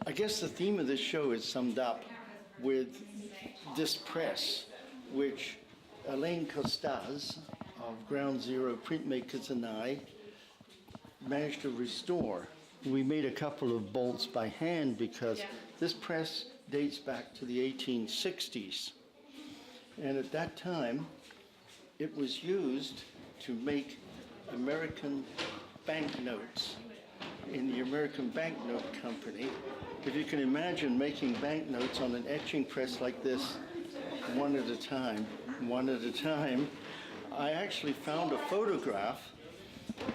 I guess the theme of this show is summed up with this press, which Alain Costas of Ground Zero Printmakers and I managed to restore. We made a couple of bolts by hand because this press dates back to the 1860s. And at that time, it was used to make American banknotes in the American Banknote Company. If you can imagine making banknotes on an etching press like this, one at a time, I actually found a photograph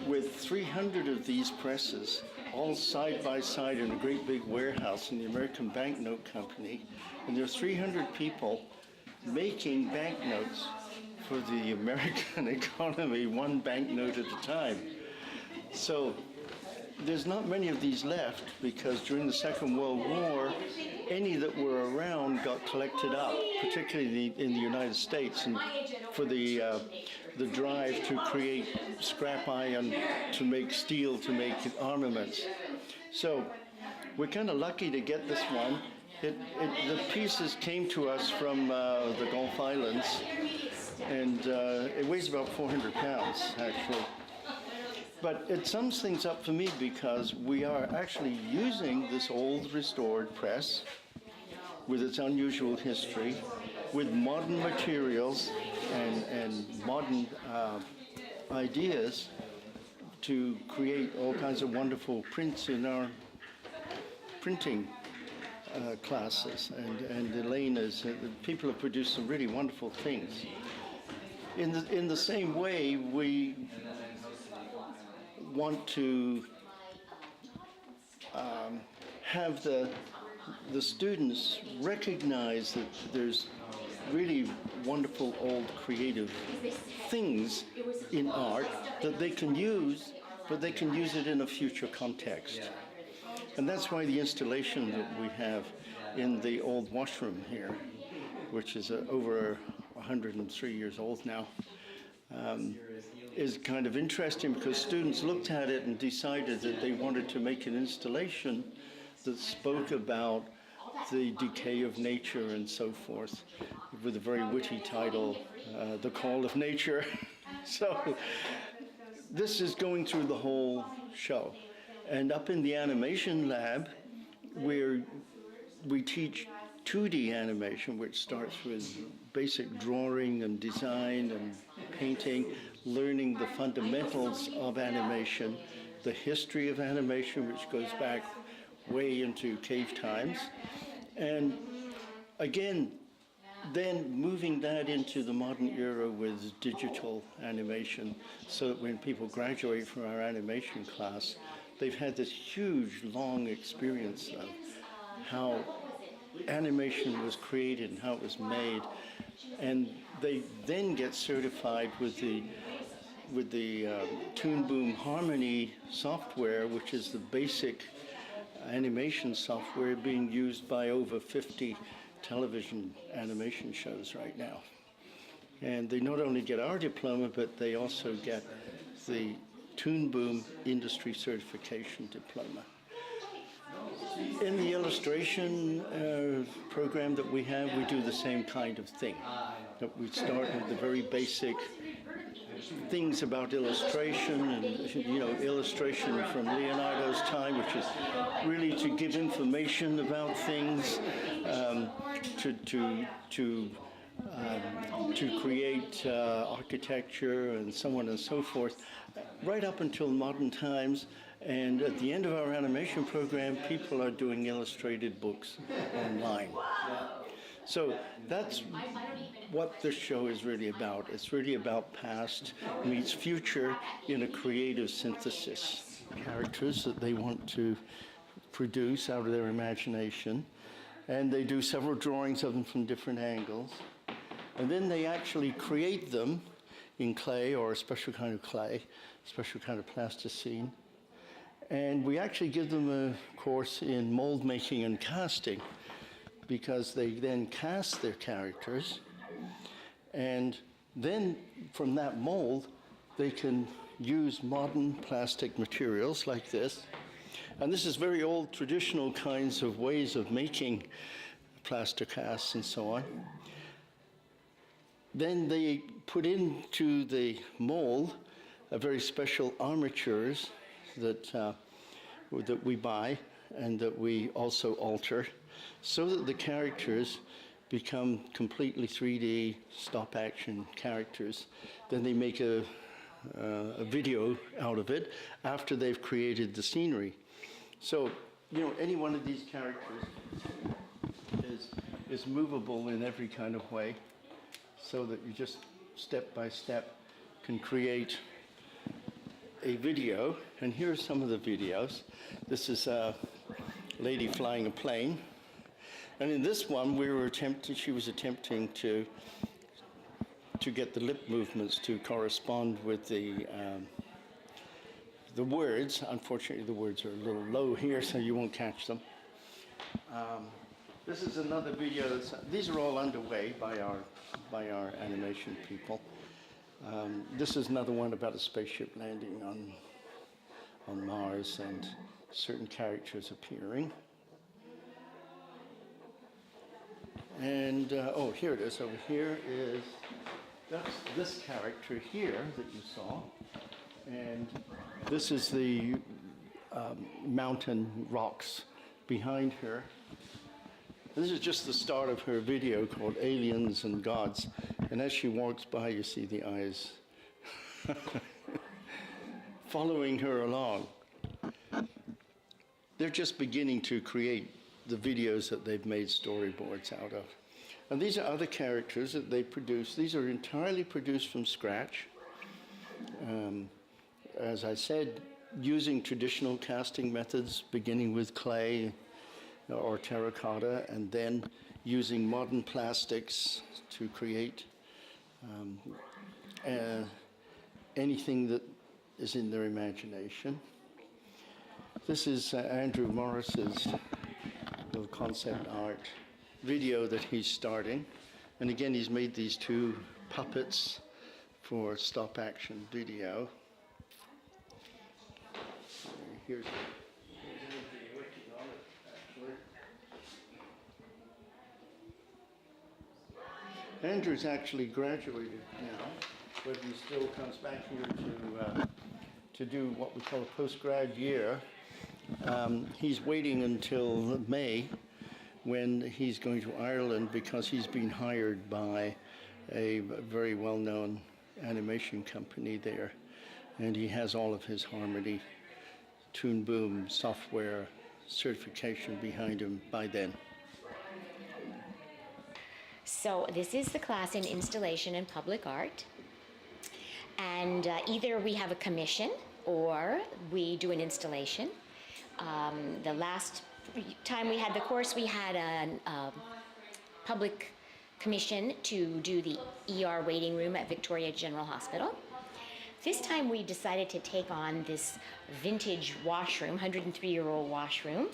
with 300 of these presses, all side by side in a great big warehouse in the American Banknote Company. And there are 300 people making banknotes for the American economy, one banknote at a time. So there's not many of these left because during the Second World War, any that were around got collected up, particularly in the United States, and for the drive to create scrap iron, to make steel, to make armaments. So we're kind of lucky to get this one. The pieces came to us from the Gulf Islands, and it weighs about 400 pounds, actually. But it sums things up for me because we are actually using this old restored press with its unusual history, with modern materials and modern ideas to create all kinds of wonderful prints in our printing classes. And Elena's, people have produced some really wonderful things. In the same way, we want to have the students recognize that there's really wonderful old creative things in art that they can use, but they can use it in a future context. And that's why the installation that we have in the old washroom here, which is over 103 years old now, is kind of interesting because students looked at it and decided that they wanted to make an installation that spoke about the decay of nature and so forth, with a very witty title, The Call of Nature. So this is going through the whole show. And up in the animation lab, where we teach 2D animation, which starts with basic drawing and design and painting, learning the fundamentals of animation, the history of animation, which goes back way into cave times, and again, then moving that into the modern era with digital animation, so that when people graduate from our animation class, they've had this huge, long experience of how animation was created and how it was made, and they then get certified with the Toon Boom Harmony software, which is the basic animation software being used by over 50 television animation shows right now. And they not only get our diploma, but they also get the Toon Boom Industry Certification Diploma. In the illustration program that we have, we do the same kind of thing. That we start with the very basic things about illustration, and illustration from Leonardo's time, which is really to give information about things, to create architecture and so on and so forth, right up until modern times. And at the end of our animation program, people are doing illustrated books online. So that's what this show is really about. It's really about past meets future in a creative synthesis. Characters that they want to produce out of their imagination, and they do several drawings of them from different angles. And then they actually create them in clay, or a special kind of clay, special kind of plasticine. And we actually give them a course in mold making and casting, because they then cast their characters, and then from that mold they can use modern plastic materials like this And this is very old traditional kinds of ways of making plaster casts and so on. Then they put into the mold a very special armatures that we buy and that we also alter so that the characters become completely 3D stop-action characters. Then they make a video out of it after they've created the scenery. So, you know, any one of these characters is movable in every kind of way, so that you just step by step can create a video. And here are some of the videos. This is a lady flying a plane. And in this one, she was attempting to get the lip movements to correspond with the words. Unfortunately, the words are a little low here, so you won't catch them. This is another video. These are all underway by our animation people. This is another one about a spaceship landing on Mars and certain characters appearing. And oh, here it is. Over here is this character here that you saw, and this is the mountain rocks behind her. This is just the start of her video called Aliens and Gods. And as she walks by, you see the eyes following her along. They're just beginning to create the videos that they've made storyboards out of. And these are other characters that they produce. These are entirely produced from scratch. As I said, using traditional casting methods, beginning with clay or terracotta, and then using modern plastics to create anything that is in their imagination. This is Andrew Morris's little concept art video that he's starting. And again, he's made these two puppets for stop-action video. Here's Andrew's actually graduated now, but he still comes back here to do what we call a post-grad year. He's waiting until May when he's going to Ireland because he's been hired by a very well-known animation company there. And he has all of his Harmony, Toon Boom software certification behind him by then. So this is the class in installation and public art. And either we have a commission or we do an installation. The last time we had the course, we had a public commission to do the ER waiting room at Victoria General Hospital. This time we decided to take on this vintage washroom, 103-year-old washroom.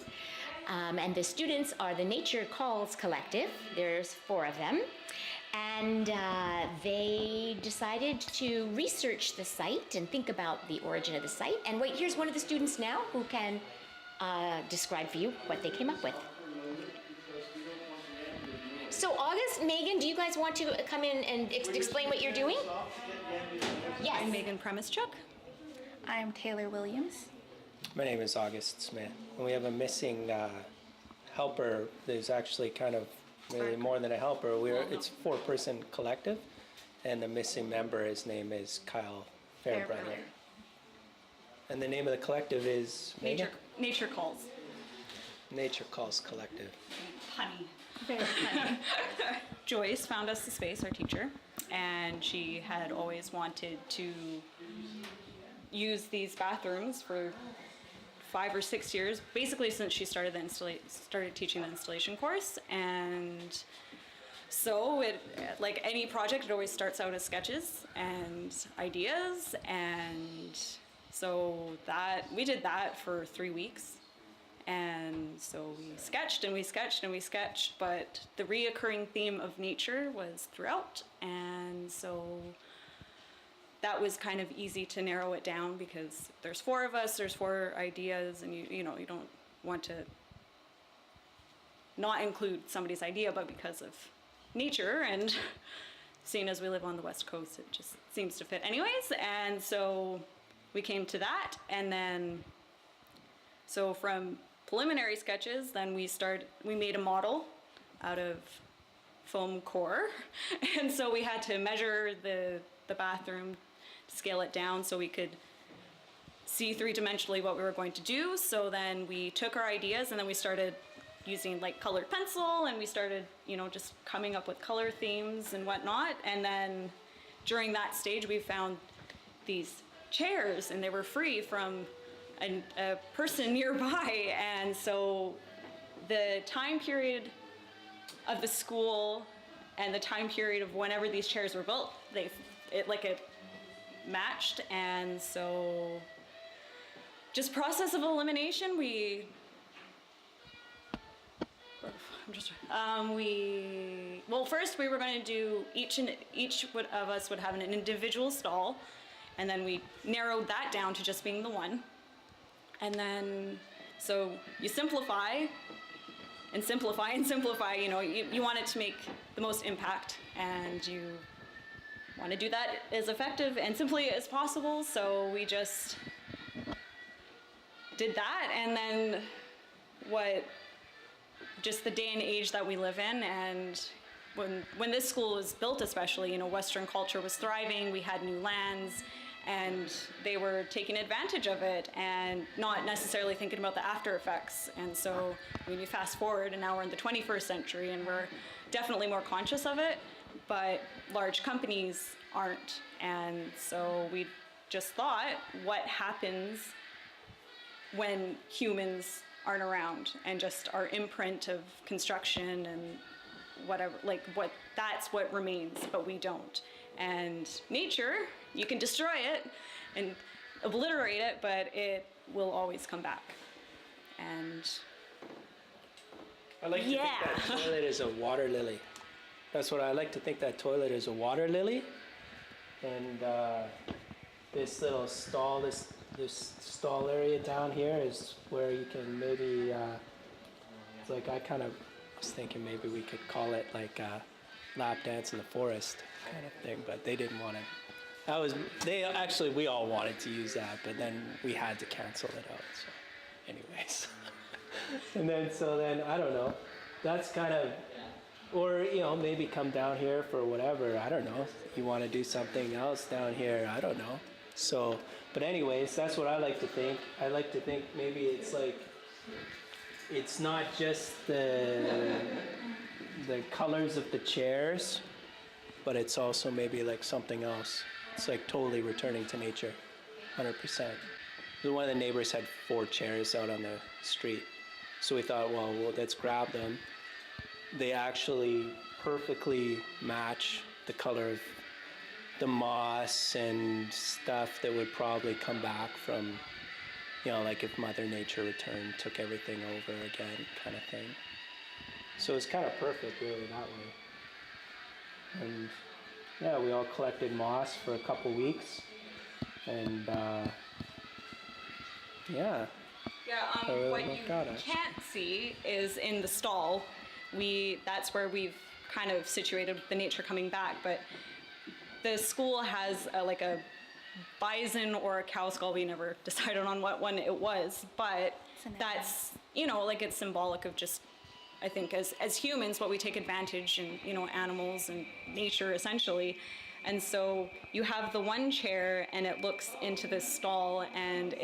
And the students are the Nature Calls Collective. There's 4 of them. And they decided to research the site and think about the origin of the site. And wait, here's one of the students now who can describe for you what they came up with. So August, Megan, do you guys want to come in and explain what you're doing? Yes. I'm Megan Premischuk. I'm Taylor Williams. My name is August Smith. And we have a missing helper. There's actually kind of really more than a helper. It's a 4-person collective, and the missing member, his name is Kyle Fairbrother. And the name of the collective is Nature Calls. Nature Calls Collective. Punny. Very punny. Joyce found us the space, our teacher, and she had always wanted to use these bathrooms for 5 or 6 years, basically since she started teaching the installation course. And so it, like any project, it always starts out as sketches and ideas. And so we did that for 3 weeks. And so we sketched and we sketched and we sketched, but the reoccurring theme of nature was throughout. And so that was kind of easy to narrow it down because there's 4 of us, there's 4 ideas, and you don't want to not include somebody's idea, but because of nature and seeing as we live on the West Coast, it just seems to fit anyways. And so we came to that, and then so from preliminary sketches, then we made a model out of foam core, and so we had to measure the bathroom, scale it down so we could see 3-dimensionally what we were going to do. So then we took our ideas and then we started using like colored pencil, and we started, just coming up with color themes and whatnot. And then during that stage, we found these chairs, and they were free from a person nearby. And so the time period of the school and the time period of whenever these chairs were built, it matched. And so just process of elimination, first we were going to do each of us would have an individual stall, and then we narrowed that down to just being the one. And then so you simplify and simplify and simplify. You want it to make the most impact, and you want to do that as effective and simply as possible. So we just did that, and then just the day and age that we live in, and when this school was built, especially, Western culture was thriving. We had new lands, and they were taking advantage of it and not necessarily thinking about the after effects. And so when you fast forward, and now we're in the 21st century, and we're definitely more conscious of it, but large companies aren't. And so we just thought, what happens when humans aren't around, and just our imprint of construction and whatever, that's what remains, but we don't. And nature, you can destroy it and obliterate it, but it will always come back. And I like to think that toilet is a water lily. That's what I like to think, that toilet is a water lily. And this little stall, this stall area down here is where you can maybe, it's like I kind of was thinking maybe we could call it like a lap dance in the forest kind of thing, but they didn't want to. We all wanted to use that, but then we had to cancel it out. So, anyways, and then I don't know. That's kind of, or maybe come down here for whatever. I don't know. You want to do something else down here? I don't know. So, but anyways, that's what I like to think. I like to think maybe it's like, it's not just the colors of the chairs, but it's also maybe like something else. It's like totally returning to nature, 100%. One of the neighbors had 4 chairs out on the street. So we thought, well, let's grab them. They actually perfectly match the color of the moss and stuff that would probably come back from, like if Mother Nature returned, took everything over again, kind of thing. So it's kind of perfect, really, that way. And yeah, we all collected moss for a couple weeks, and yeah. Yeah, what you can't see is in the stall. That's where we've kind of situated the nature coming back, but the school has a bison or a cow skull. We never decided on what one it was, but that's, it's symbolic of just, I think, as humans, what we take advantage in, animals and nature, essentially. And so you have the one chair, and it looks into this stall, and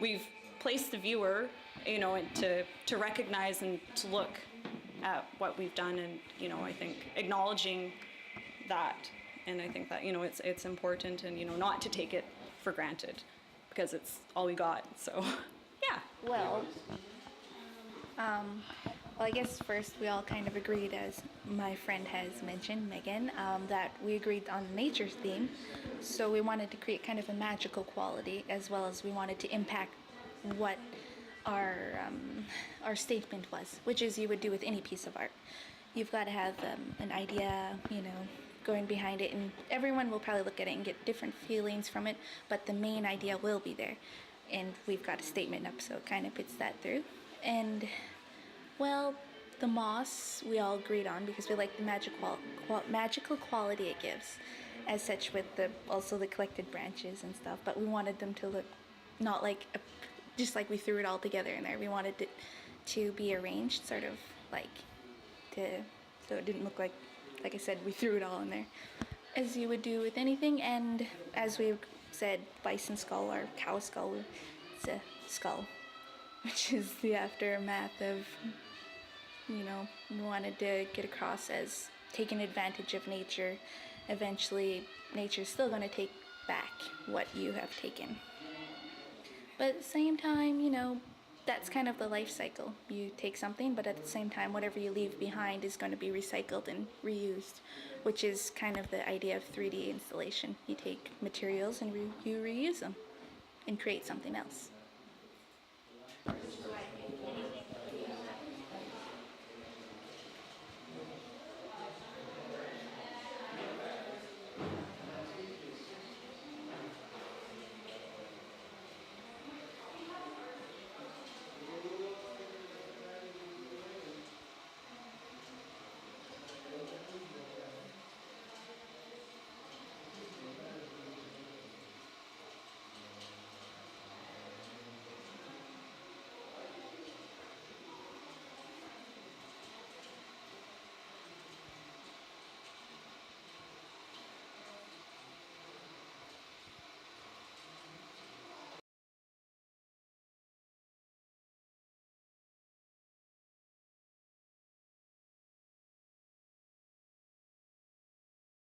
we've placed the viewer, to recognize and to look at what we've done, and, I think acknowledging that. And I think that, it's important, and, not to take it for granted, because it's all we got. So, yeah. Well, I guess first we all kind of agreed, as my friend has mentioned, Megan, that we agreed on nature's theme. So we wanted to create kind of a magical quality, as well as we wanted to impact what our statement was, which is you would do with any piece of art. You've got to have an idea, going behind it, and everyone will probably look at it and get different feelings from it, but the main idea will be there. And we've got a statement up, so it kind of puts that through. And, well, the moss we all agreed on because we like the magical quality it gives, as such with also the collected branches and stuff, but we wanted them to look not like just like we threw it all together in there. We wanted it to be arranged sort of like so it didn't look like I said, we threw it all in there, as you would do with anything. And as we said, bison skull or cow skull, it's a skull, which is the aftermath of, we wanted to get across as taking advantage of nature. Eventually, nature's still going to take back what you have taken. But at the same time, that's kind of the life cycle. You take something, but at the same time, whatever you leave behind is going to be recycled and reused, which is kind of the idea of 3D installation. You take materials and you reuse them and create something else.